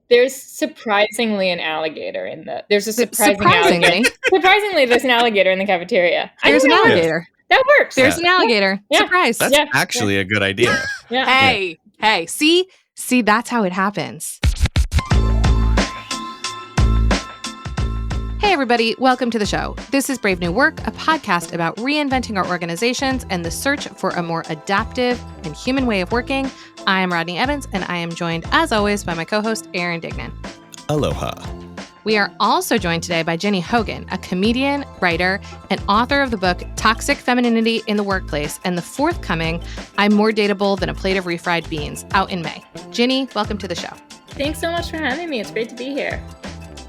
There's surprisingly an alligator in the. There's a surprising Surprisingly? alligator. Surprisingly, there's an alligator in the cafeteria. There's an alligator. That works. There's an alligator. Yeah. Surprise. That's actually a good idea. Yeah. Hey, see, that's how it happens. Hey, everybody. Welcome to the show. This is Brave New Work, a podcast about reinventing our organizations and the search for a more adaptive and human way of working. I am Rodney Evans, and I am joined, as always, by my co-host, Aaron Dignan. Aloha. We are also joined today by Ginny Hogan, a comedian, writer, and author of the book Toxic Femininity in the Workplace and the forthcoming I'm More Dateable Than a Plate of Refried Beans, out in May. Ginny, welcome to the show. Thanks so much for having me. It's great to be here.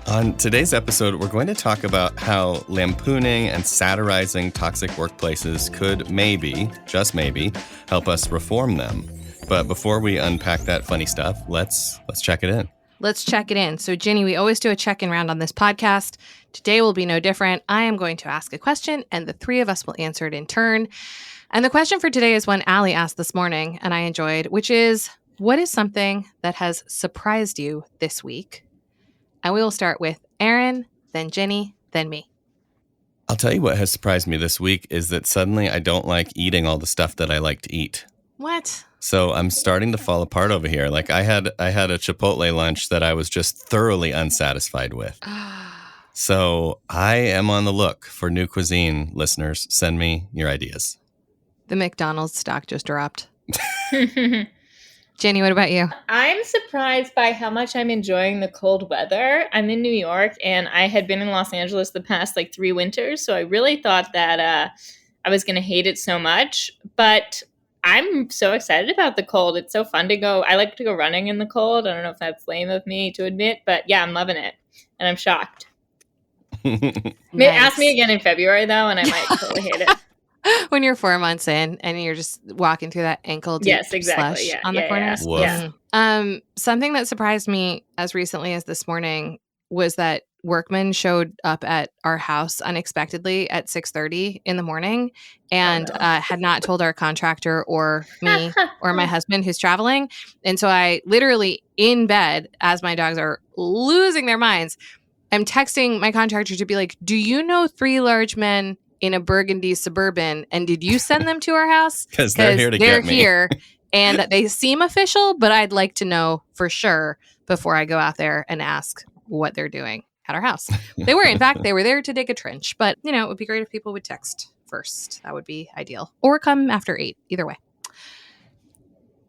On today's episode, we're going to talk about how lampooning and satirizing toxic workplaces could maybe, just maybe, help us reform them. But before we unpack that funny stuff, let's check it in. Let's check it in. So, Ginny, we always do a check-in round on this podcast. Today will be no different. I am going to ask a question, and the three of us will answer it in turn. And the question for today is one Allie asked this morning, and I enjoyed, which is, what is something that has surprised you this week? And we will start with Aaron, then Ginny, then me. I'll tell you what has surprised me this week is that suddenly I don't like eating all the stuff that I like to eat. What? So I'm starting to fall apart over here. Like I had a Chipotle lunch that I was just thoroughly unsatisfied with. So I am on the look for new cuisine, listeners. Send me your ideas. The McDonald's stock just dropped. Ginny, what about you? I'm surprised by how much I'm enjoying the cold weather. I'm in New York, and I had been in Los Angeles the past 3 winters, so I really thought that I was going to hate it so much. But I'm so excited about the cold. It's so fun to go. I like to go running in the cold. I don't know if that's lame of me to admit, but yeah, I'm loving it, and I'm shocked. Nice. Ask me again in February, though, and I might totally hate it. When you're 4 months in and you're just walking through that ankle deep slush on the corners. Yeah. Something that surprised me as recently as this morning was that workmen showed up at our house unexpectedly at 6:30 in the morning and had not told our contractor or me or my husband who's traveling. And so I literally in bed, as my dogs are losing their minds, I'm texting my contractor to be like, do you know 3 large men in a burgundy Suburban, and did you send them to our house? Because they're here to get me. Here, and they seem official, but I'd like to know for sure before I go out there and ask what they're doing at our house. They were there to dig a trench, but it would be great if people would text first. That would be ideal, or come after 8. Either way.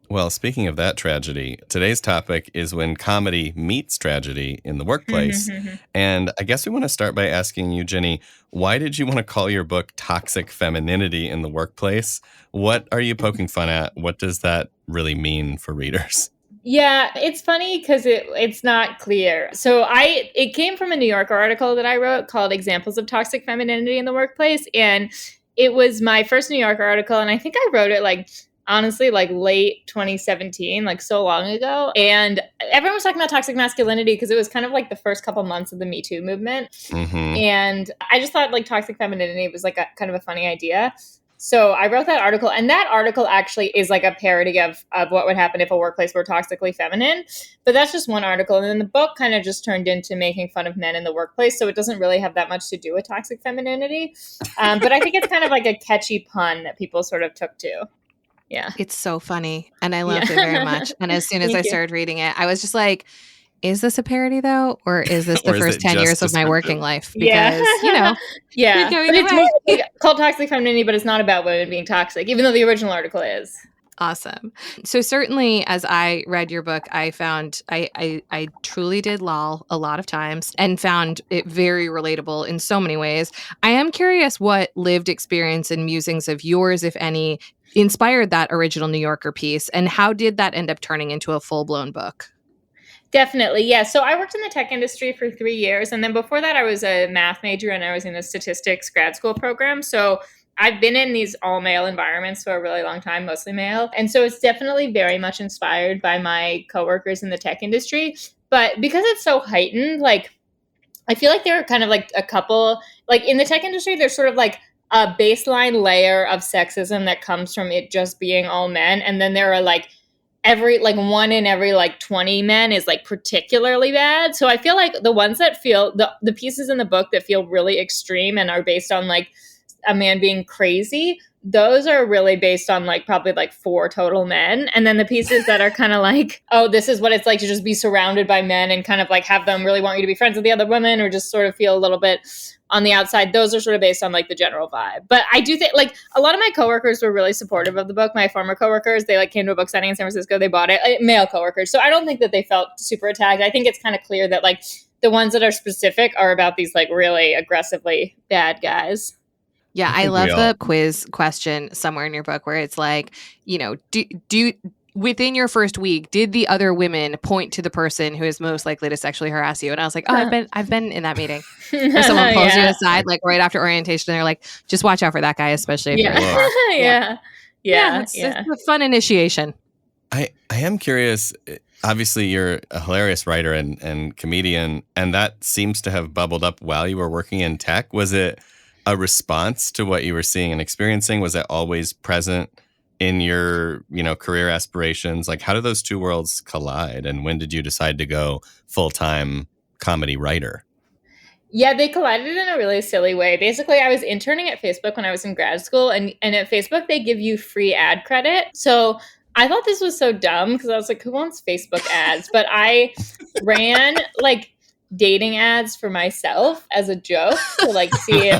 Well, speaking of that tragedy, today's topic is when comedy meets tragedy in the workplace. And I guess we want to start by asking you, Ginny, why did you want to call your book Toxic Femininity in the Workplace? What are you poking fun at? What does that really mean for readers? Yeah, it's funny because it's not clear. So it came from a New Yorker article that I wrote called Examples of Toxic Femininity in the Workplace. And it was my first New Yorker article. And I think I wrote it honestly, late 2017, so long ago. And everyone was talking about toxic masculinity because it was kind of the first couple months of the Me Too movement. Mm-hmm. And I just thought toxic femininity was a kind of a funny idea. So I wrote that article, and that article actually is a parody of what would happen if a workplace were toxically feminine. But that's just one article. And then the book kind of just turned into making fun of men in the workplace. So it doesn't really have that much to do with toxic femininity. But I think it's kind of a catchy pun that people sort of took to. Yeah. It's so funny. And I loved it very much. And as soon as I started reading it, I was just like, is this a parody though? Or is this the first 10 years of my working life? Because, yeah. But it's way. called Toxic Femininity, but it's not about women being toxic, even though the original article is. Awesome. So certainly as I read your book, I found I truly did lol a lot of times and found it very relatable in so many ways. I am curious what lived experience and musings of yours, if any, inspired that original New Yorker piece, and how did that end up turning into a full-blown book? Definitely, yeah. So I worked in the tech industry for 3 years, and then before that I was a math major and I was in a statistics grad school program. So I've been in these all-male environments for a really long time, mostly male. And so it's definitely very much inspired by my coworkers in the tech industry. But because it's so heightened, I feel like there are kind of a couple, in the tech industry, there's sort of a baseline layer of sexism that comes from it just being all men. And then there are every like 1 in every like 20 men is like particularly bad. So I feel like the ones that feel the pieces in the book that feel really extreme and are based on like a man being crazy, those are really based on like probably like 4 total men. And then the pieces that are kind of like, oh, this is what it's like to just be surrounded by men and kind of like have them really want you to be friends with the other women or just sort of feel a little bit on the outside, those are sort of based on like the general vibe. But I do think like a lot of my coworkers were really supportive of the book. My former coworkers, they like came to a book signing in San Francisco, they bought it, male coworkers. So I don't think that they felt super attacked. I think it's kind of clear that like the ones that are specific are about these like really aggressively bad guys. Yeah, I love the quiz question somewhere in your book where it's like, you know, do within your first week, did the other women point to the person who is most likely to sexually harass you? And I was like, oh, I've been in that meeting where someone pulls you aside, like right after orientation. They're like, just watch out for that guy, especially if you're in the bar. It's a fun initiation. I am curious. Obviously, you're a hilarious writer and comedian, and that seems to have bubbled up while you were working in tech. Was it a response to what you were seeing and experiencing? Was it always present in your, career aspirations? Like, how do those two worlds collide? And when did you decide to go full-time comedy writer? Yeah, they collided in a really silly way. Basically, I was interning at Facebook when I was in grad school, and at Facebook, they give you free ad credit. So I thought this was so dumb because I was like, who wants Facebook ads? But I ran like dating ads for myself as a joke to like see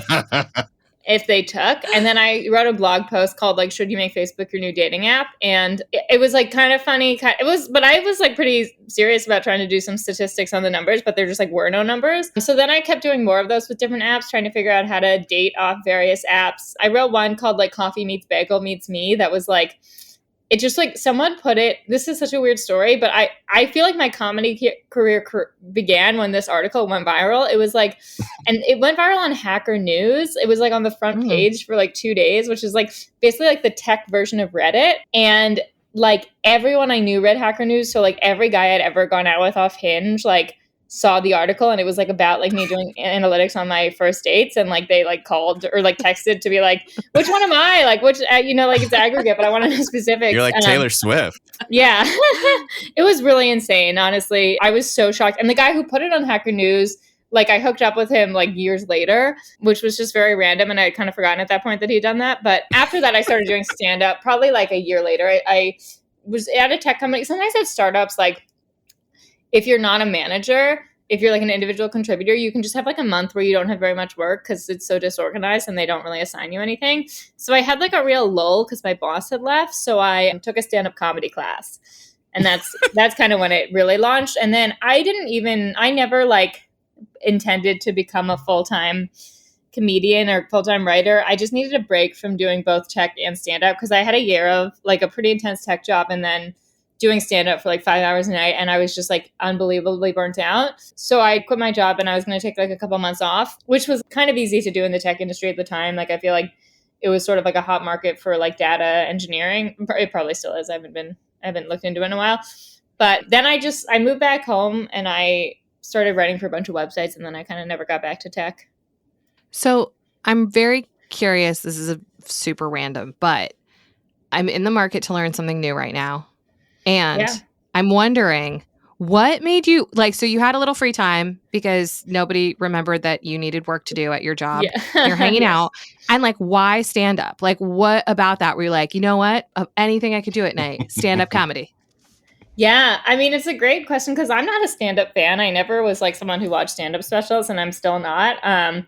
if they took. And then I wrote a blog post called like, should you make Facebook your new dating app? And it was like kind of funny. But I was like pretty serious about trying to do some statistics on the numbers, but there just like were no numbers. So then I kept doing more of those with different apps, trying to figure out how to date off various apps. I wrote one called like Coffee Meets Bagel Meets Me. That was like, it just like someone put it, this is such a weird story, but I feel like my comedy career began when this article went viral. It was like, and it went viral on Hacker News. It was like on the front page for like 2 days, which is like basically like the tech version of Reddit. And like everyone I knew read Hacker News. So like every guy I'd ever gone out with off Hinge, like saw the article, and it was like about like me doing analytics on my first dates, and like they like called or like texted to be like, which one am I, like which like it's aggregate, but I want to know specifics. You're like Taylor Swift. Yeah. It was really insane, honestly. I was so shocked. And the guy who put it on Hacker News, like I hooked up with him like years later, which was just very random, and I had kind of forgotten at that point that he'd done that. But after that I started doing stand-up probably like a year later. I was at a tech company. Sometimes at startups, like if you're not a manager, if you're like an individual contributor, you can just have like a month where you don't have very much work because it's so disorganized and they don't really assign you anything. So I had like a real lull because my boss had left. So I took a stand-up comedy class, and that's kind of when it really launched. And then I never like intended to become a full-time comedian or full-time writer. I just needed a break from doing both tech and stand-up because I had a year of like a pretty intense tech job and then doing stand-up for like 5 hours a night, and I was just like unbelievably burnt out. So I quit my job and I was going to take like a couple months off, which was kind of easy to do in the tech industry at the time. Like I feel like it was sort of like a hot market for like data engineering. It probably still is. I haven't looked into it in a while. But then I moved back home and I started writing for a bunch of websites, and then I kind of never got back to tech. So I'm very curious. This is a super random, but I'm in the market to learn something new right now. And I'm wondering, what made you like, so you had a little free time because nobody remembered that you needed work to do at your job. Yeah. You're hanging out. And like, why stand up? Like, what about that? Were you like, you know what? Of anything I could do at night, stand up comedy. Yeah. I mean, it's a great question because I'm not a stand-up fan. I never was like someone who watched stand-up specials, and I'm still not. And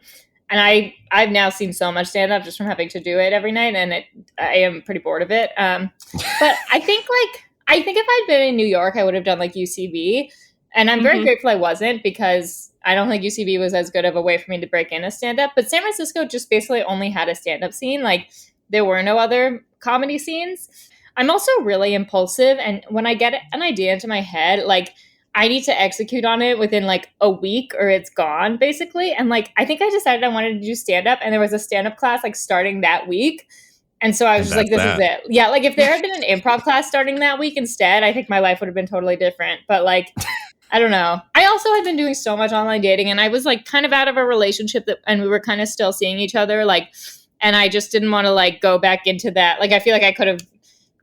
I've now seen so much stand-up just from having to do it every night, and I am pretty bored of it. But I think if I'd been in New York, I would have done like UCB. And I'm very grateful I wasn't, because I don't think UCB was as good of a way for me to break in a stand-up. But San Francisco just basically only had a stand-up scene. Like there were no other comedy scenes. I'm also really impulsive. And when I get an idea into my head, like I need to execute on it within like a week or it's gone basically. And like, I think I decided I wanted to do stand-up, and there was a stand-up class like starting that week. And so I was just like, this is it. Yeah. Like if there had been an improv class starting that week instead, I think my life would have been totally different. But like, I don't know. I also had been doing so much online dating, and I was like kind of out of a relationship and we were kind of still seeing each other. Like, and I just didn't want to like go back into that. Like, I feel like I could have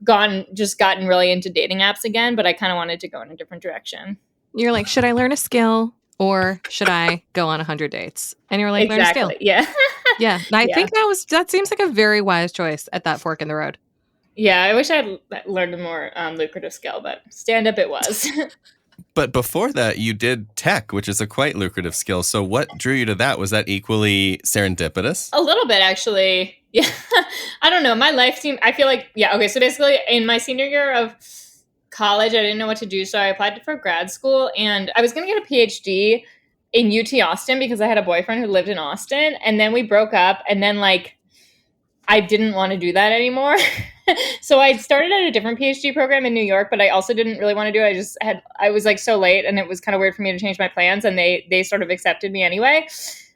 gotten really into dating apps again, but I kind of wanted to go in a different direction. You're like, should I learn a skill or should I go on 100 dates? And you're like, exactly. learn a skill. Yeah. Yeah. And I think that seems like a very wise choice at that fork in the road. Yeah. I wish I'd learned a more lucrative skill, but stand up it was. But before that, you did tech, which is a quite lucrative skill. So what drew you to that? Was that equally serendipitous? A little bit, actually. Yeah. I don't know. My life seemed, I feel like, yeah. Okay. So basically in my senior year of college, I didn't know what to do. So I applied for grad school and I was going to get a PhD in UT Austin because I had a boyfriend who lived in Austin. And then we broke up. And then I didn't want to do that anymore. So I started at a different PhD program in New York, but I also didn't really want to do it. I was so late and it was kind of weird for me to change my plans and they sort of accepted me anyway.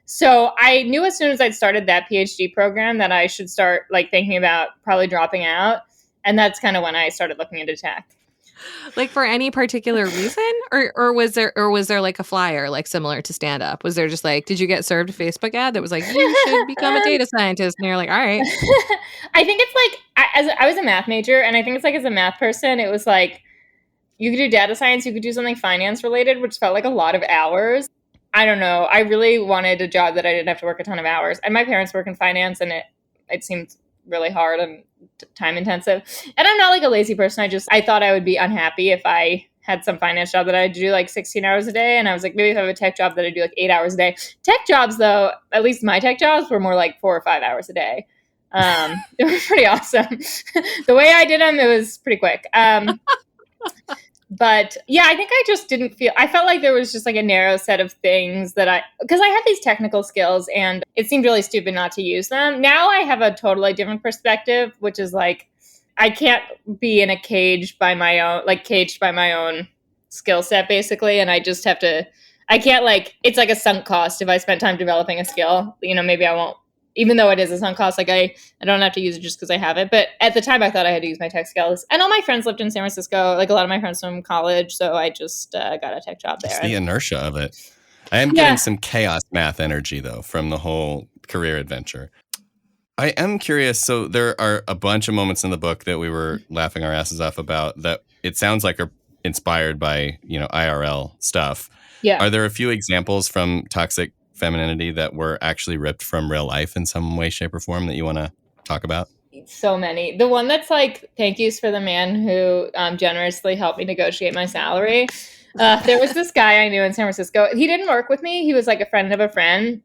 So I knew as soon as I'd started that PhD program that I should start thinking about probably dropping out. And that's kind of when I started looking into tech. For any particular reason, or was there a flyer similar to stand up? Was there just did you get served a Facebook ad that was you should become a data scientist? And you're like, all right. I think it's I was a math major, and I think it's as a math person, it was you could do data science, you could do something finance related, which felt like a lot of hours. I don't know. I really wanted a job that I didn't have to work a ton of hours, and my parents work in finance, and it seemed really hard and time intensive. And I'm not a lazy person. I thought I would be unhappy if I had some finance job that I had to do 16 hours a day. And I was maybe if I have a tech job that I do 8 hours a day. Tech jobs though, at least my tech jobs were more 4 or 5 hours a day. They were pretty awesome. The way I did them, it was pretty quick. But yeah, I think I just didn't I felt like there was just a narrow set of things because I had these technical skills and it seemed really stupid not to use them. Now I have a totally different perspective, which is I can't be in a caged by my own skill set basically. And I just have to, I can't it's a sunk cost if I spent time developing a skill, maybe I won't. Even though it is a sunk cost, I don't have to use it just because I have it. But at the time, I thought I had to use my tech skills. And all my friends lived in San Francisco, a lot of my friends from college. So I just got a tech job there. It's the inertia of it. I am getting some chaos math energy, though, from the whole career adventure. I am curious. So there are a bunch of moments in the book that we were laughing our asses off about that it sounds like are inspired by, IRL stuff. Yeah. Are there a few examples from Toxic Femininity that were actually ripped from real life in some way, shape, or form that you want to talk about? So many. The one that's thank yous for the man who generously helped me negotiate my salary. There was this guy I knew in San Francisco. He didn't work with me. He was a friend of a friend.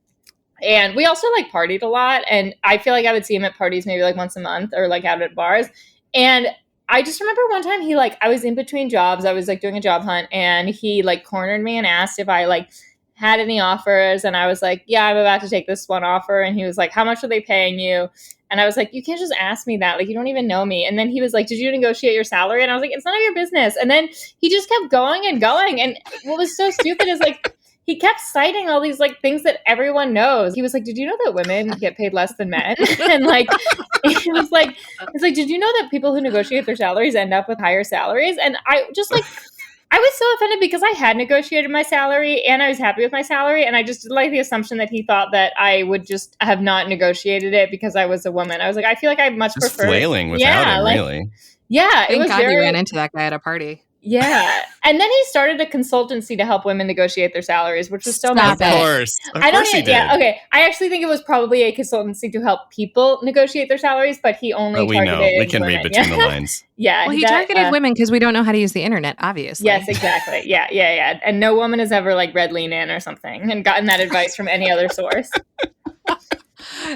And we also partied a lot. And I feel I would see him at parties maybe once a month or out at bars. And I just remember one time he I was in between jobs. I was doing a job hunt and he cornered me and asked if I had any offers. And I was yeah, I'm about to take this one offer. And he was how much are they paying you? And I was you can't just ask me that. You don't even know me. And then he was did you negotiate your salary? And I was it's none of your business. And then he just kept going and going. And what was so stupid is he kept citing all these things that everyone knows. He was did you know that women get paid less than men? And he was did you know that people who negotiate their salaries end up with higher salaries? And I just I was so offended because I had negotiated my salary and I was happy with my salary. And I just did the assumption that he thought that I would just have not negotiated it because I was a woman. I was I feel I much just prefer flailing without him, really. Yeah, Thank God you ran into that guy at a party. Yeah. And then he started a consultancy to help women negotiate their salaries, which was so messed up. Of course he did. Yeah, okay. I actually think it was probably a consultancy to help people negotiate their salaries, but he only targeted we can women. read between the lines. Yeah. Well, he targeted women because we don't know how to use the internet, obviously. Yes, exactly. Yeah. And no woman has ever read Lean In or something and gotten that advice from any other source.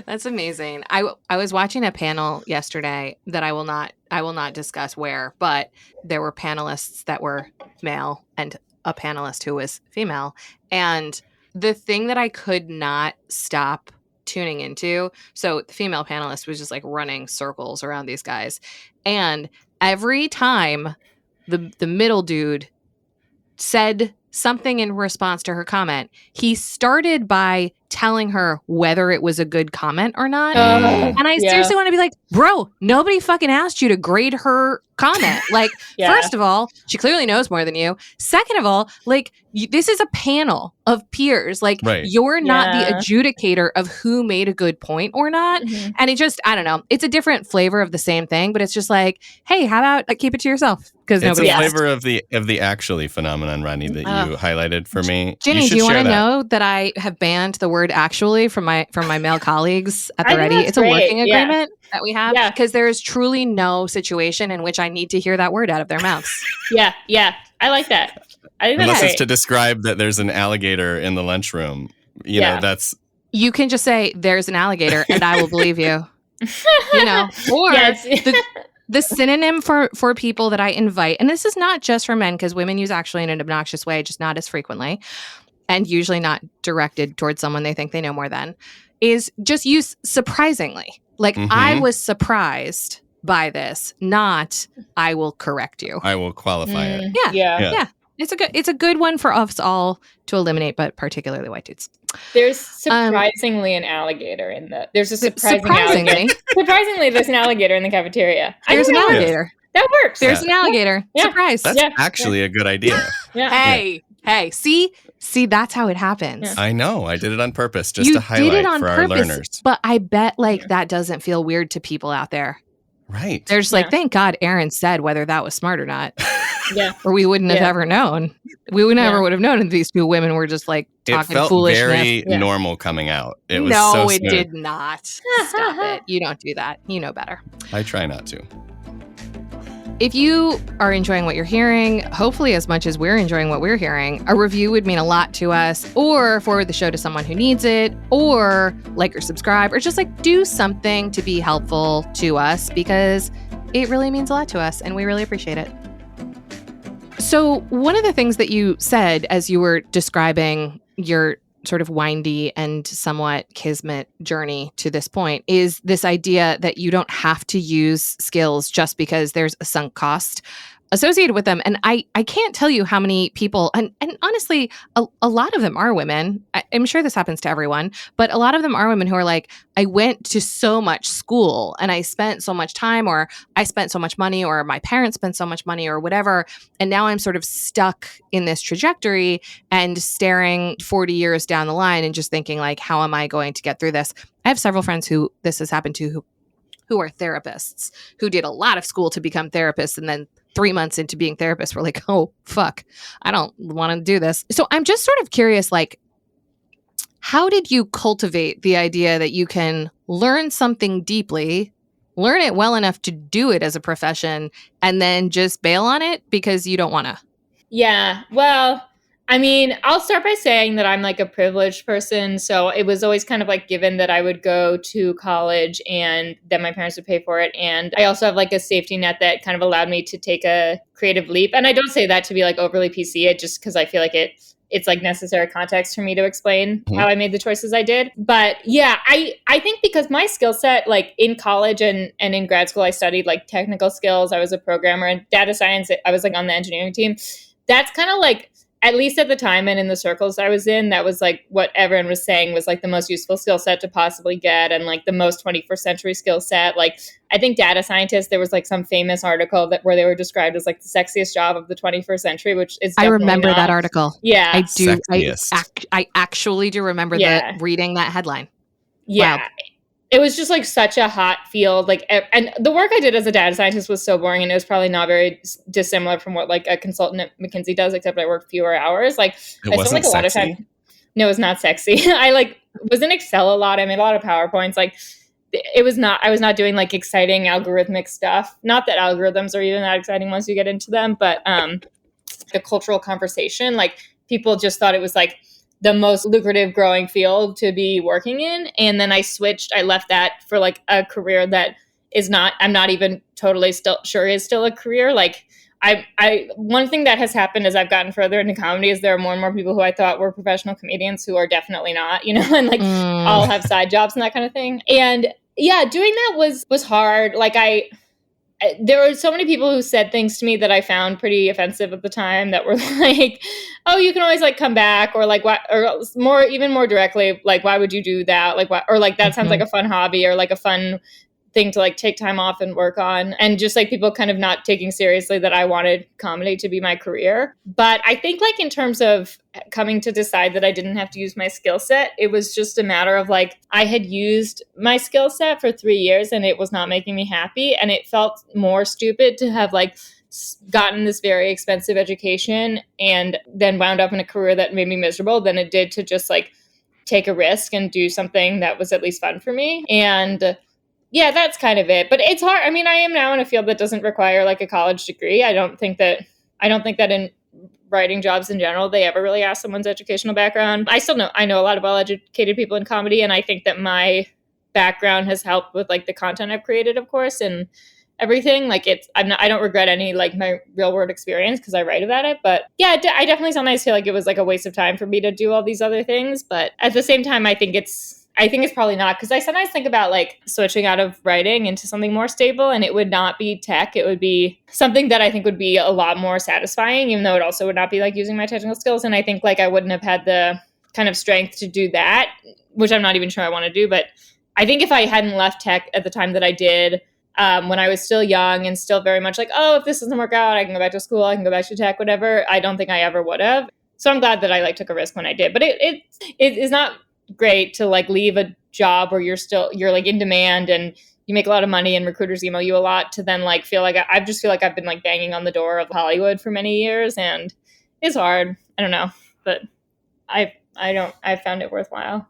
That's amazing. I was watching a panel yesterday that I will not discuss where, but there were panelists that were male and a panelist who was female. And the thing that I could not stop tuning into, so the female panelist was just running circles around these guys. And every time the middle dude said something in response to her comment. He started by telling her whether it was a good comment or not. And I seriously want to be like, bro, nobody fucking asked you to grade her comment. Like, first of all, she clearly knows more than you. Second of all, like, this is a panel of peers. Like, you're not the adjudicator of who made a good point or not. And it just, I don't know. It's a different flavor of the same thing, but it's just like, hey, how about keep it to yourself? Because nobody asked. It's a flavor of the actually phenomenon, Rodney, that you highlighted for me. Ginny, do you want to know that I have banned the word actually from my male colleagues at the Ready? It's a working agreement that we have because there is truly no situation in which I need to hear that word out of their mouths. Yeah. I like that. I think Unless that's it's to describe that there's an alligator in the lunchroom. You know, that's... You can just say, there's an alligator, and I will believe you. You know? Or the synonym for people that I invite, and this is not just for men, because women use actually in an obnoxious way, just not as frequently, and usually not directed towards someone they think they know more than, is just use surprisingly. Like, I was surprised by this, not I will correct you. I will qualify it. Yeah. It's a good one for us all to eliminate, but particularly white dudes. There's surprisingly an alligator in the. There's a surprisingly, there's an alligator in the cafeteria. There's an alligator. That works. There's an alligator. Surprise. That's actually a good idea. Hey, see, that's how it happens. I know. I did it on purpose just to highlight for our learners. But I bet that doesn't feel weird to people out there. Right. They're just like, thank God Aaron said whether that was smart or not. Or we wouldn't have ever known. We would never would have known that these two women were just like talking foolishness. It felt very normal coming out. It was it did not. Stop it. You don't do that. You know better. I try not to. If you are enjoying what you're hearing, hopefully as much as we're enjoying what we're hearing, a review would mean a lot to us, or forward the show to someone who needs it, or like or subscribe, or just do something to be helpful to us, because it really means a lot to us and we really appreciate it. So one of the things that you said as you were describing your sort of windy and somewhat kismet journey to this point is this idea that you don't have to use skills just because there's a sunk cost associated with them. And I can't tell you how many people, and honestly, a lot of them are women. I'm sure this happens to everyone, but a lot of them are women who are like, I went to so much school and I spent so much time, or I spent so much money, or my parents spent so much money, or whatever. And now I'm sort of stuck in this trajectory and staring 40 years down the line and just thinking like, how am I going to get through this? I have several friends who this has happened to who are therapists, who did a lot of school to become therapists, and then 3 months into being therapists, we're like, oh, fuck, I don't want to do this. So I'm just sort of curious, like, how did you cultivate the idea that you can learn something deeply, learn it well enough to do it as a profession, and then just bail on it because you don't want to? Yeah, well, I mean, I'll start by saying that I'm like a privileged person. So it was always kind of like given that I would go to college and that my parents would pay for it. And I also have like a safety net that kind of allowed me to take a creative leap. And I don't say that to be like overly PC, it just because I feel like it's like necessary context for me to explain how I made the choices I did. But yeah, I think because my skill set, like in college and in grad school, I studied like technical skills. I was a programmer, and data science, I was like on the engineering team. That's kind of like, at least at the time and in the circles I was in, that was like what everyone was saying was like the most useful skill set to possibly get, and like the most 21st century skill set. Like, I think data scientists, there was like some famous article where they were described as like the sexiest job of the 21st century, which is I remember not. That article. Yeah. I do. I actually do remember reading that headline. Yeah. Wow. It was just like such a hot field. Like, and the work I did as a data scientist was so boring, and it was probably not very dissimilar from what like a consultant at McKinsey does, except I worked fewer hours. Like, I spent like a lot of time. No, it's not sexy. I like was in Excel a lot. I made a lot of PowerPoints. Like, it was not. I was not doing like exciting algorithmic stuff. Not that algorithms are even that exciting once you get into them, but the cultural conversation. Like, people just thought it was like the most lucrative growing field to be working in. And then I switched. I left that for like a career that is not, I'm not even totally still sure is still a career. Like, one thing that has happened as I've gotten further into comedy is there are more and more people who I thought were professional comedians who are definitely not, you know, and like all have side jobs and that kind of thing. And yeah, doing that was hard. Like, there were so many people who said things to me that I found pretty offensive at the time that were like, oh, you can always like come back, or like, why, or even more directly, like, why would you do that? Like, why, or like, that sounds like a fun hobby, or like a fun thing to like take time off and work on. And just like people kind of not taking seriously that I wanted comedy to be my career. But I think like in terms of coming to decide that I didn't have to use my skill set, it was just a matter of like, I had used my skill set for 3 years and it was not making me happy. And it felt more stupid to have like gotten this very expensive education and then wound up in a career that made me miserable than it did to just like take a risk and do something that was at least fun for me. And yeah, that's kind of it. But it's hard. I mean, I am now in a field that doesn't require like a college degree. I don't think that in writing jobs in general, they ever really ask someone's educational background. I know a lot of well-educated people in comedy, and I think that my background has helped with like the content I've created, of course, and everything. Like I don't regret any like my real world experience because I write about it. But yeah, I definitely sometimes feel like it was like a waste of time for me to do all these other things. But at the same time, I think it's probably not, because I sometimes think about like switching out of writing into something more stable, and it would not be tech. It would be something that I think would be a lot more satisfying, even though it also would not be like using my technical skills. And I think like I wouldn't have had the kind of strength to do that, which I'm not even sure I want to do. But I think if I hadn't left tech at the time that I did, when I was still young and still very much like, oh, if this doesn't work out, I can go back to school, I can go back to tech, whatever. I don't think I ever would have. So I'm glad that I like took a risk when I did. But it is not great to like leave a job where you're like in demand and you make a lot of money and recruiters email you a lot, to then like feel like I just feel like I've been like banging on the door of Hollywood for many years, and it's hard. I don't know, but I found it worthwhile.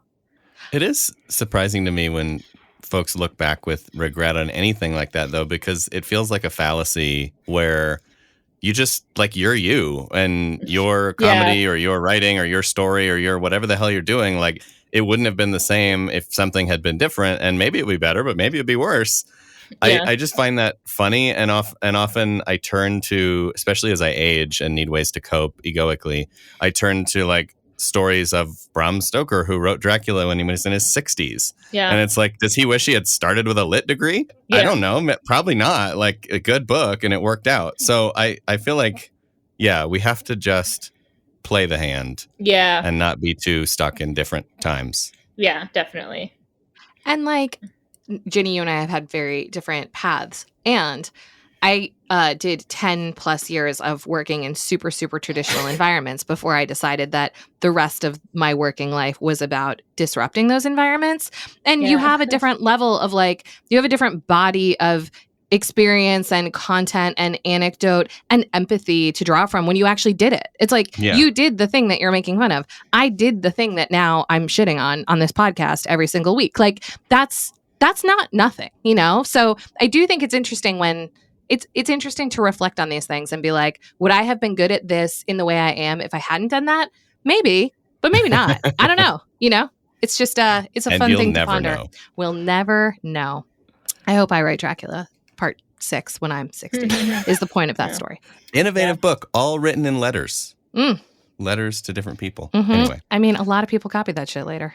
It is surprising to me when folks look back with regret on anything like that, though, because it feels like a fallacy where you just like you're you and your comedy or your writing or your story or your whatever the hell you're doing, like it wouldn't have been the same if something had been different, and maybe it would be better, but maybe it'd be worse. I just find that funny, and often I turn to, especially as I age and need ways to cope egoically, I turn to like stories of Bram Stoker, who wrote Dracula when he was in his 60s. Yeah. And it's like, does he wish he had started with a lit degree? Yeah. I don't know. Probably not. Like a good book, and it worked out. So I feel like, yeah, we have to just play the hand. Yeah. And not be too stuck in different times. Yeah, definitely. And like, Ginny, you and I have had very different paths. And I did 10 plus years of working in super, super traditional environments before I decided that the rest of my working life was about disrupting those environments. And you have a different level of like, you have a different body of experience and content and anecdote and empathy to draw from when you actually did it. It's like, you did the thing that you're making fun of. I did the thing that now I'm shitting on this podcast every single week. Like that's not nothing, you know? So I do think it's interesting when it's interesting to reflect on these things and be like, would I have been good at this in the way I am if I hadn't done that? Maybe, but maybe not. I don't know. You know, it's just it's a fun thing to ponder. Know. We'll never know. I hope I write Dracula Part 6 when I'm 60 is the point of that story. Innovative book, all written in letters. Letters to different people. Anyway. I mean, a lot of people copied that shit later.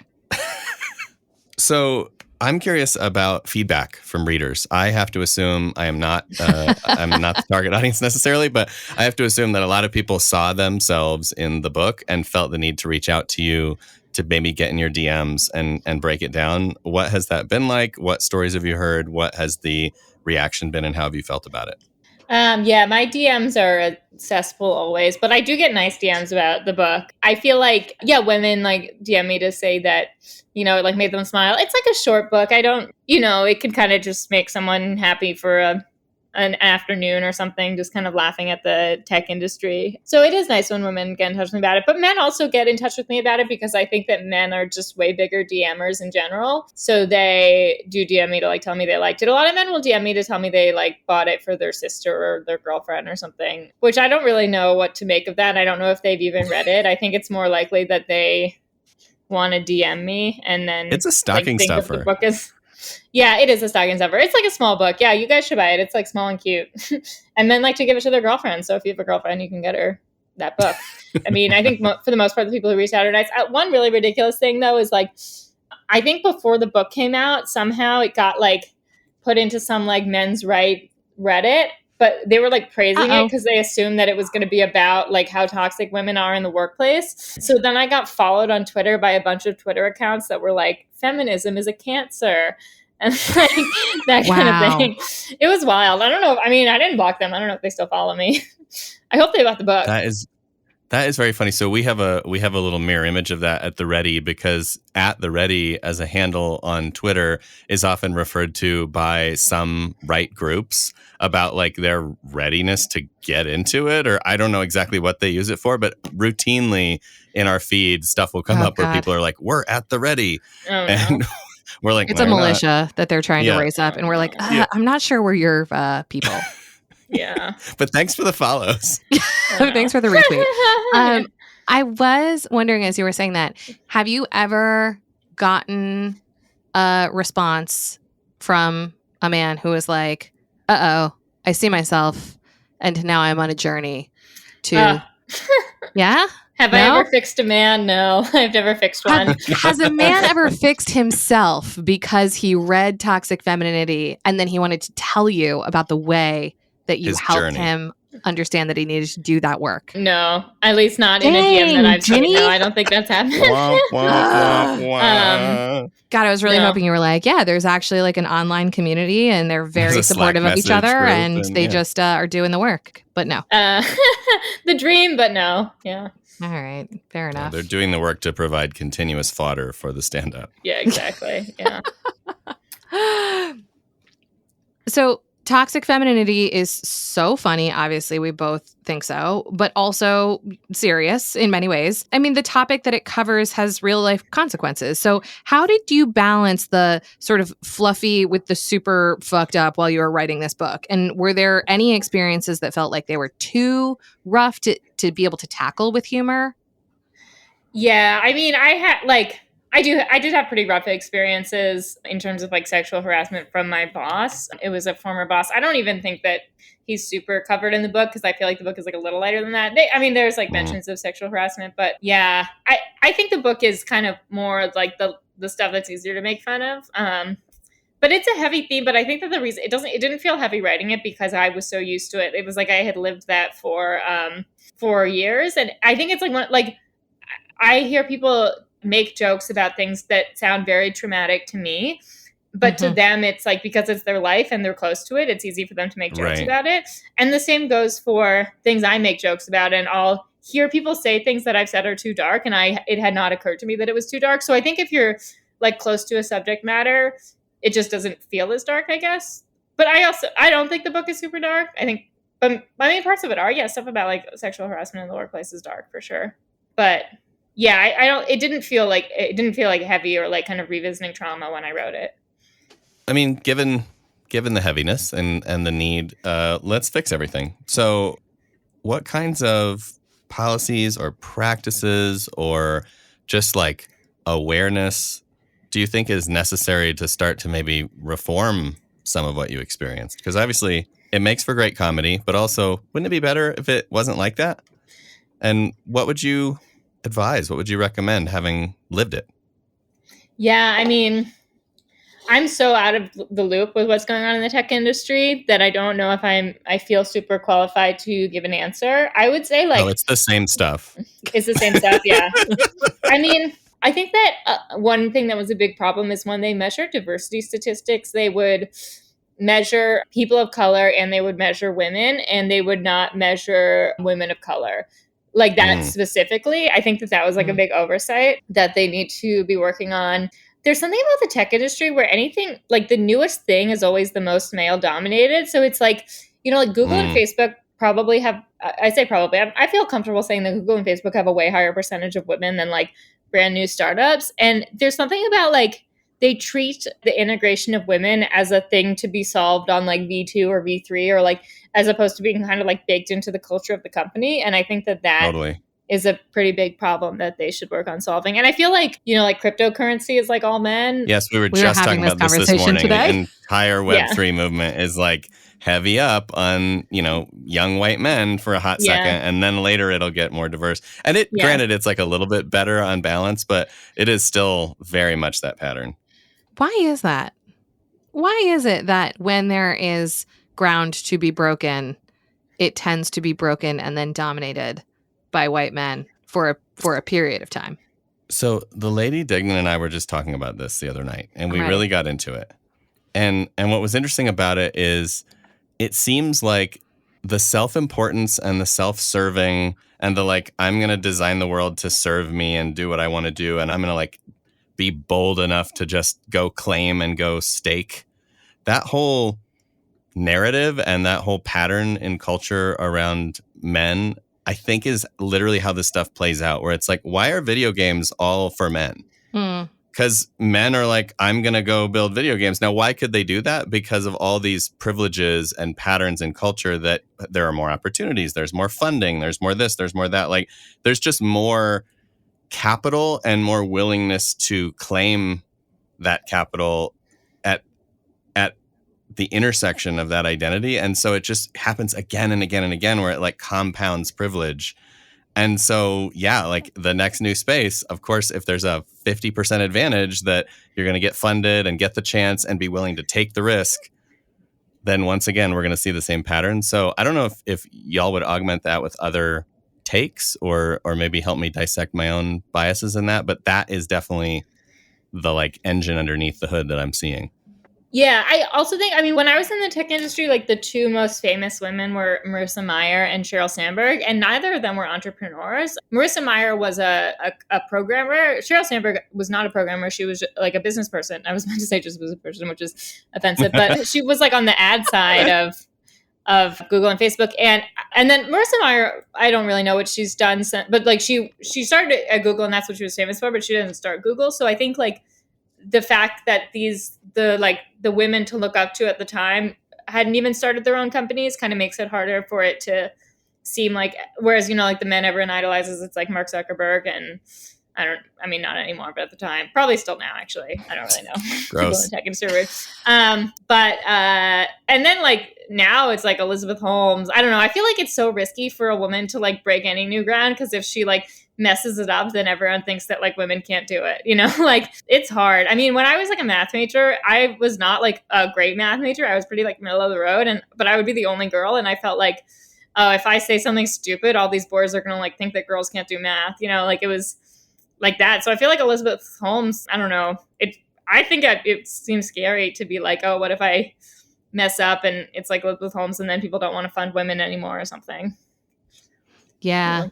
So I'm curious about feedback from readers. I have to assume I'm not the target audience necessarily, but I have to assume that a lot of people saw themselves in the book and felt the need to reach out to you to maybe get in your DMs and break it down. What has that been like? What stories have you heard? What has the reaction been, and how have you felt about it? My DMs are cesspool always, but I do get nice DMs about the book. I feel like, women like DM me to say that, you know, it like made them smile. It's like a short book. I don't, you know, it can kind of just make someone happy for an afternoon or something, just kind of laughing at the tech industry. So it is nice when women get in touch with me about it, but men also get in touch with me about it because I think that men are just way bigger DMers in general. So they do DM me to like tell me they liked it. A lot of men will DM me to tell me they like bought it for their sister or their girlfriend or something, which I don't really know what to make of that. I don't know if they've even read it. I think it's more likely that they want to DM me and then it's a stocking stuffer. The book is it is a stocking stuffer. It's like a small book. Yeah, you guys should buy it. It's like small and cute. And men like to give it to their girlfriend. So if you have a girlfriend, you can get her that book. I mean, I think for the most part, the people who reach out are nice. One really ridiculous thing though is like, I think before the book came out, somehow it got like put into some like men's right Reddit, but they were like praising it Uh-oh. because they assumed that it was going to be about like how toxic women are in the workplace. So then I got followed on Twitter by a bunch of Twitter accounts that were like, feminism is a cancer. And like that kind of Wow. thing. It was wild. I don't know. I mean, I didn't block them. I don't know if they still follow me. I hope they bought the book. That is very funny. So we have a little mirror image of that at the Ready, because at the Ready as a handle on Twitter is often referred to by some right groups about like their readiness to get into it, or I don't know exactly what they use it for, but routinely in our feed stuff will come up where people are like, we're at the Ready. Oh, and no. we're like, it's a militia that they're trying to raise up, and we're like, I'm not sure we're your people. Yeah. But thanks for the follows. Thanks for the retweet. I was wondering, as you were saying that, have you ever gotten a response from a man who was like, I see myself, and now I'm on a journey to... Yeah? Have I ever fixed a man? No, I've never fixed one. Has a man ever fixed himself because he read Toxic Femininity and then he wanted to tell you about the way that you helped him understand that he needed to do that work? No, at least not in a DM that I've seen. No, I don't think that's happened. God, I was really hoping you were like, yeah, there's actually like an online community and they're very supportive of each other and they just are doing the work. But no. The dream, but no. Yeah. All right. Fair enough. They're doing the work to provide continuous fodder for the stand-up. Yeah, exactly. Yeah. So Toxic Femininity is so funny. Obviously, we both think so, but also serious in many ways. I mean, the topic that it covers has real life consequences. So how did you balance the sort of fluffy with the super fucked up while you were writing this book? And were there any experiences that felt like they were too rough to be able to tackle with humor? Yeah, I mean, I did have pretty rough experiences in terms of like sexual harassment from my boss. It was a former boss. I don't even think that he's super covered in the book because I feel like the book is like a little lighter than that. There's like mentions of sexual harassment, but yeah, I think the book is kind of more like the stuff that's easier to make fun of. But it's a heavy theme, but I think that the reason it didn't feel heavy writing it because I was so used to it. It was like I had lived that for 4 years. And I think it's like I hear people make jokes about things that sound very traumatic to me, but to them it's like because it's their life and they're close to it, it's easy for them to make jokes about it. And the same goes for things I make jokes about, and I'll hear people say things that I've said are too dark, and it had not occurred to me that it was too dark. So I think if you're like close to a subject matter, it just doesn't feel as dark, I guess. But I don't think the book is super dark. I think, but my main parts of it are, stuff about like sexual harassment in the workplace is dark for sure. But yeah, it didn't feel like heavy or like kind of revisiting trauma when I wrote it. I mean, given the heaviness and the need, let's fix everything. So what kinds of policies or practices or just like awareness do you think is necessary to start to maybe reform some of what you experienced? Because obviously it makes for great comedy, but also wouldn't it be better if it wasn't like that? And what would you advise? What would you recommend, having lived it? Yeah, I mean, I'm so out of the loop with what's going on in the tech industry that I don't know if I feel super qualified to give an answer. I would say like... Oh, it's the same stuff. It's the same stuff, yeah. I mean, I think that one thing that was a big problem is when they measured diversity statistics, they would measure people of color and they would measure women, and they would not measure women of color. Like that specifically, I think that was like a big oversight that they need to be working on. There's something about the tech industry where anything, like the newest thing is always the most male dominated. So it's like, like Google and Facebook probably have, I say probably, I feel comfortable saying that Google and Facebook have a way higher percentage of women than like brand new startups. And there's something about like, they treat the integration of women as a thing to be solved on like V2 or V3, or like, as opposed to being kind of like baked into the culture of the company. And I think that totally is a pretty big problem that they should work on solving. And I feel like, like cryptocurrency is like all men. Yes, we were just talking about this morning. Today. The entire Web3 movement is like heavy up on, young white men for a hot second. And then later it'll get more diverse. And granted, it's like a little bit better on balance, but it is still very much that pattern. Why is that? Why is it that when there is ground to be broken, it tends to be broken and then dominated by white men for a period of time. So the lady Dignan and I were just talking about this the other night, and we really got into it. And what was interesting about it is it seems like the self-importance and the self-serving and the like, I'm going to design the world to serve me and do what I want to do. And I'm going to like be bold enough to just go claim and go stake. That whole narrative and that whole pattern in culture around men, I think, is literally how this stuff plays out, where it's like, why are video games all for men? Because men are like, I'm going to go build video games. Now, why could they do that? Because of all these privileges and patterns in culture that there are more opportunities. There's more funding. There's more this. There's more that. Like, there's just more capital and more willingness to claim that capital at the intersection of that identity. And so it just happens again and again and again, where it like compounds privilege. And so, yeah, like the next new space, of course, if there's a 50% advantage that you're going to get funded and get the chance and be willing to take the risk, then once again, we're going to see the same pattern. So I don't know if y'all would augment that with other takes or maybe help me dissect my own biases in that. But that is definitely the like engine underneath the hood that I'm seeing. Yeah, I also think, I mean, when I was in the tech industry, like the two most famous women were Marissa Mayer and Sheryl Sandberg, and neither of them were entrepreneurs. Marissa Mayer was a programmer. Sheryl Sandberg was not a programmer. She was like a business person. I was meant to say just a business person, which is offensive, but she was like on the ad side of Google and Facebook. And then Marissa Mayer, I don't really know what she's done since, but like she started at Google and that's what she was famous for, but she didn't start Google. So I think like the fact that the women to look up to at the time hadn't even started their own companies kind of makes it harder for it to seem like, whereas, like the men everyone idolizes, it's like Mark Zuckerberg and not anymore, but at the time, probably still now, actually. I don't really know. Gross. People in tech industry. And then like now it's like Elizabeth Holmes. I don't know. I feel like it's so risky for a woman to like break any new ground, because if she like messes it up, then everyone thinks that like women can't do it, like it's hard. I mean, when I was like a math major, I was not like a great math major. I was pretty like middle of the road, but I would be the only girl. And I felt like, oh, if I say something stupid, all these boys are going to like think that girls can't do math, like it was like that. So I feel like Elizabeth Holmes, I don't know. I think it seems scary to be like, oh, what if I mess up and it's like Elizabeth Holmes and then people don't want to fund women anymore or something. Yeah.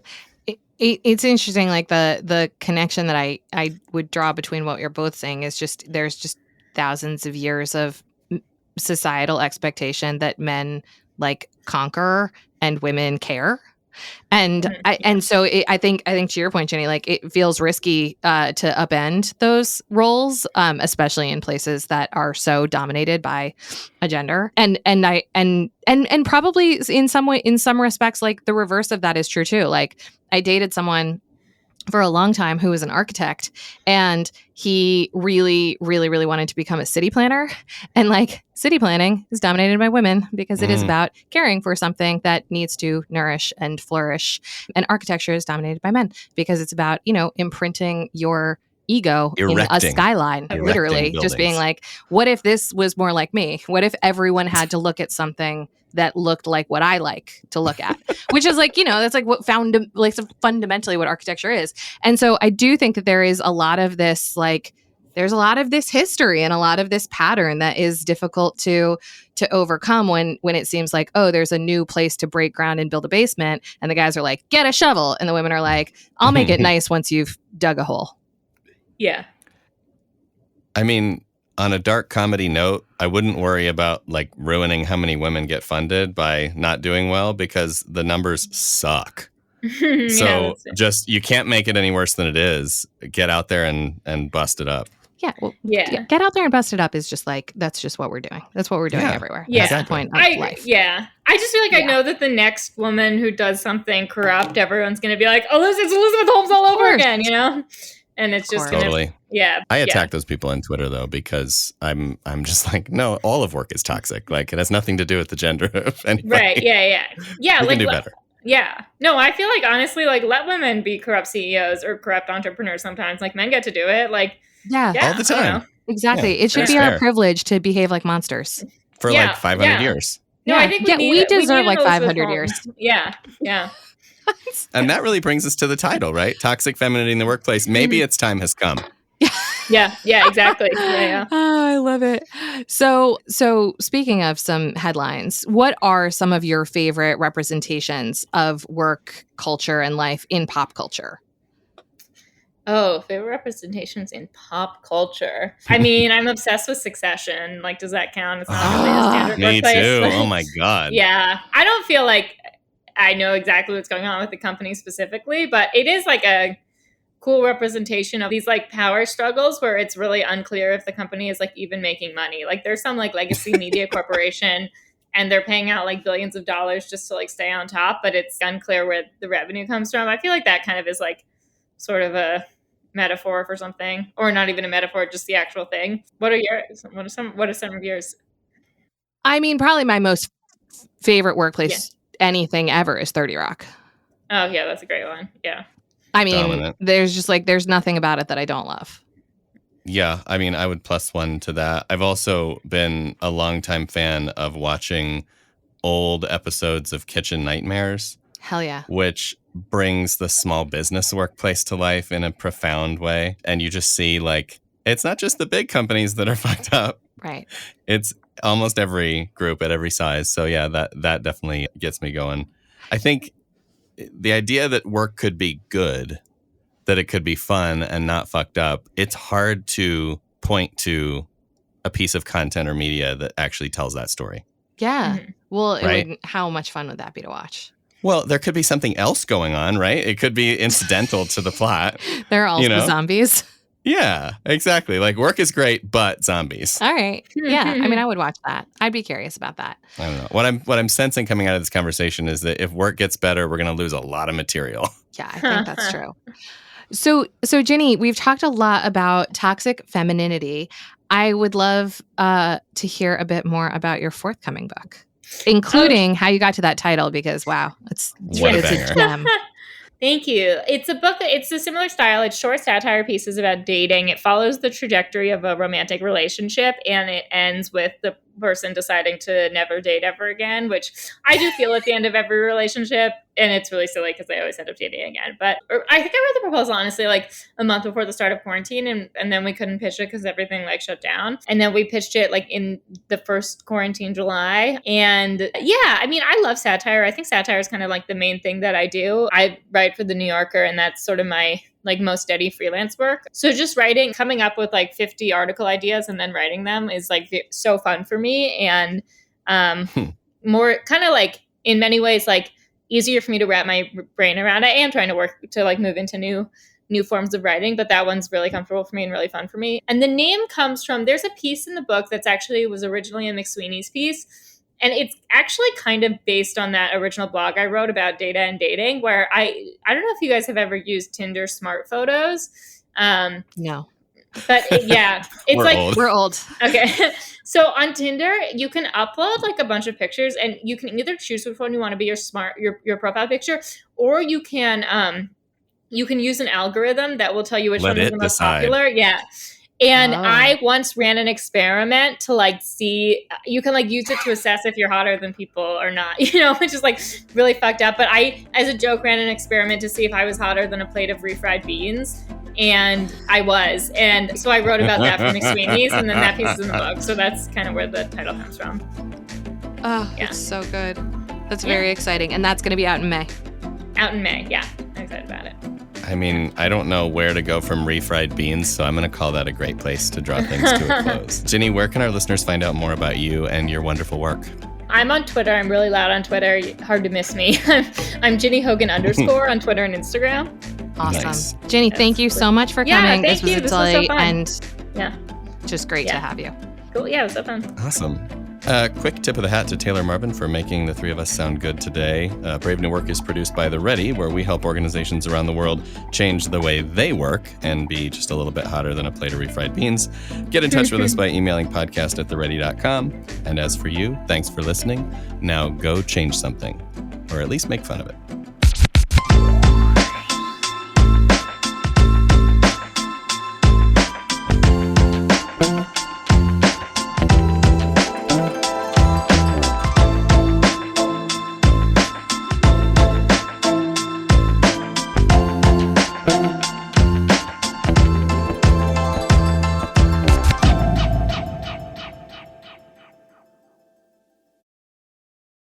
It's interesting, like the connection that I would draw between what you're both saying is just there's just thousands of years of societal expectation that men like conquer and women care. And I think to your point, Jenny, like it feels risky to upend those roles, especially in places that are so dominated by a gender. And probably in some respects, like the reverse of that is true too. Like I dated someone for a long time who was an architect, and he really, really, really wanted to become a city planner. And like city planning is dominated by women because it is about caring for something that needs to nourish and flourish. And architecture is dominated by men because it's about, imprinting your ego in a skyline, literally buildings. Just being like, what if this was more like me? What if everyone had to look at something that looked like what I like to look at, which is like, that's like what fundamentally what architecture is. And so I do think that there is a lot of this, like, there's a lot of this history and a lot of this pattern that is difficult to overcome when it seems like, oh, there's a new place to break ground and build a basement. And the guys are like, get a shovel. And the women are like, I'll make it nice once you've dug a hole. Yeah. I mean, on a dark comedy note, I wouldn't worry about like ruining how many women get funded by not doing well, because the numbers suck. So just, you can't make it any worse than it is. Get out there and bust it up. Yeah. Well, get out there and bust it up is just like, that's just what we're doing. That's what we're doing everywhere. Yeah. That's the point of life. Yeah. I just feel like I know that the next woman who does something corrupt, everyone's going to be like, oh, it's Elizabeth Holmes all over again, And it's just totally. I attack yeah. those people on Twitter though, because I'm just like, no, all of work is toxic. Like it has nothing to do with the gender of anybody. Right. Yeah. We can do better. Yeah. No, I feel like honestly, like let women be corrupt CEOs or corrupt entrepreneurs sometimes. Like men get to do it. Like all the time. Exactly. Yeah, it should be our privilege to behave like monsters for like 500 years. No, I think we deserve like 500 years. Yeah, yeah. And that really brings us to the title, right? Toxic Femininity in the Workplace. Maybe its time has come. Yeah, exactly. Yeah. Oh, I love it. So speaking of some headlines, what are some of your favorite representations of work culture and life in pop culture? Oh, favorite representations in pop culture. I mean, I'm obsessed with Succession. Like, does that count? It's not really a standard Me workplace. too. Oh my God. Yeah. I don't feel like I know exactly what's going on with the company specifically, but it is like a cool representation of these like power struggles where it's really unclear if the company is like even making money. Like there's some like legacy media corporation and they're paying out like billions of dollars just to like stay on top, but it's unclear where the revenue comes from. I feel like that kind of is like sort of a metaphor for something, or not even a metaphor, just the actual thing. What are yours? What are some of yours? I mean, probably my most favorite workplace anything ever is 30 Rock. Oh yeah, that's a great one. Yeah. I mean, Dominant. there's nothing about it that I don't love. Yeah, I mean, I would plus one to that. I've also been a longtime fan of watching old episodes of Kitchen Nightmares. Hell yeah. Which brings the small business workplace to life in a profound way. And you just see like, it's not just the big companies that are fucked up. Right. It's almost every group at every size. So yeah, that definitely gets me going. I think the idea that work could be good, that it could be fun and not fucked up, it's hard to point to a piece of content or media that actually tells that story. Yeah. Mm-hmm. Well, Right? how much fun would that be to watch? Well, there could be something else going on, right? It could be incidental to the plot. They're also zombies. Yeah, exactly. Like work is great, but zombies. All right. Yeah. I mean, I would watch that. I'd be curious about that. I don't know. What I'm sensing coming out of this conversation is that if work gets better, we're going to lose a lot of material. Yeah, I think that's true. So Ginny, we've talked a lot about toxic femininity. I would love to hear a bit more about your forthcoming book, including how you got to that title, because wow, it's a gem. Thank you. It's a book. It's a similar style. It's short satire pieces about dating. It follows the trajectory of a romantic relationship, and it ends with the person deciding to never date ever again, which I do feel at the end of every relationship. And it's really silly because they always end up dating again. But I think I read the proposal, honestly, like a month before the start of quarantine. And then we couldn't pitch it because everything like shut down. And then we pitched it like in the first quarantine July. And yeah, I mean, I love satire. I think satire is kind of like the main thing that I do. I write for The New Yorker, and that's sort of my like most steady freelance work. So just writing, coming up with like 50 article ideas and then writing them is like so fun for me. And more kind of like in many ways, like easier for me to wrap my brain around. I am trying to work to like move into new forms of writing, but that one's really comfortable for me and really fun for me. And the name comes from, there's a piece in the book that's actually was originally a McSweeney's piece. And it's actually kind of based on that original blog I wrote about data and dating, where I don't know if you guys have ever used Tinder Smart Photos. No. But yeah, it's we're old. Okay. So on Tinder, you can upload like a bunch of pictures, and you can either choose which one you want to be your profile picture, or you can use an algorithm that will tell you which one is the most popular. Yeah. And I once ran an experiment to like see, you can like use it to assess if you're hotter than people or not, which is like really fucked up. But I, as a joke, ran an experiment to see if I was hotter than a plate of refried beans. And I was. And so I wrote about that for McSweeney's, and then that piece is in the book. So that's kind of where the title comes from. Oh, yeah. That's so good. That's very exciting. And that's going to be out in May. Out in May, yeah. I'm excited about it. I mean, I don't know where to go from refried beans, so I'm going to call that a great place to draw things to a close. Ginny, where can our listeners find out more about you and your wonderful work? I'm on Twitter. I'm really loud on Twitter. Hard to miss me. I'm Ginny Hogan _ on Twitter and Instagram. Awesome. Nice. Ginny, thank you so much for coming. Thank you. This was so fun. And just great to have you. Cool. Yeah, it was so fun. Awesome. Quick tip of the hat to Taylor Marvin for making the three of us sound good today. Brave New Work is produced by The Ready, where we help organizations around the world change the way they work and be just a little bit hotter than a plate of refried beans. Get in touch with us by emailing podcast@theready.com. And as for you, thanks for listening. Now go change something, or at least make fun of it. Bye.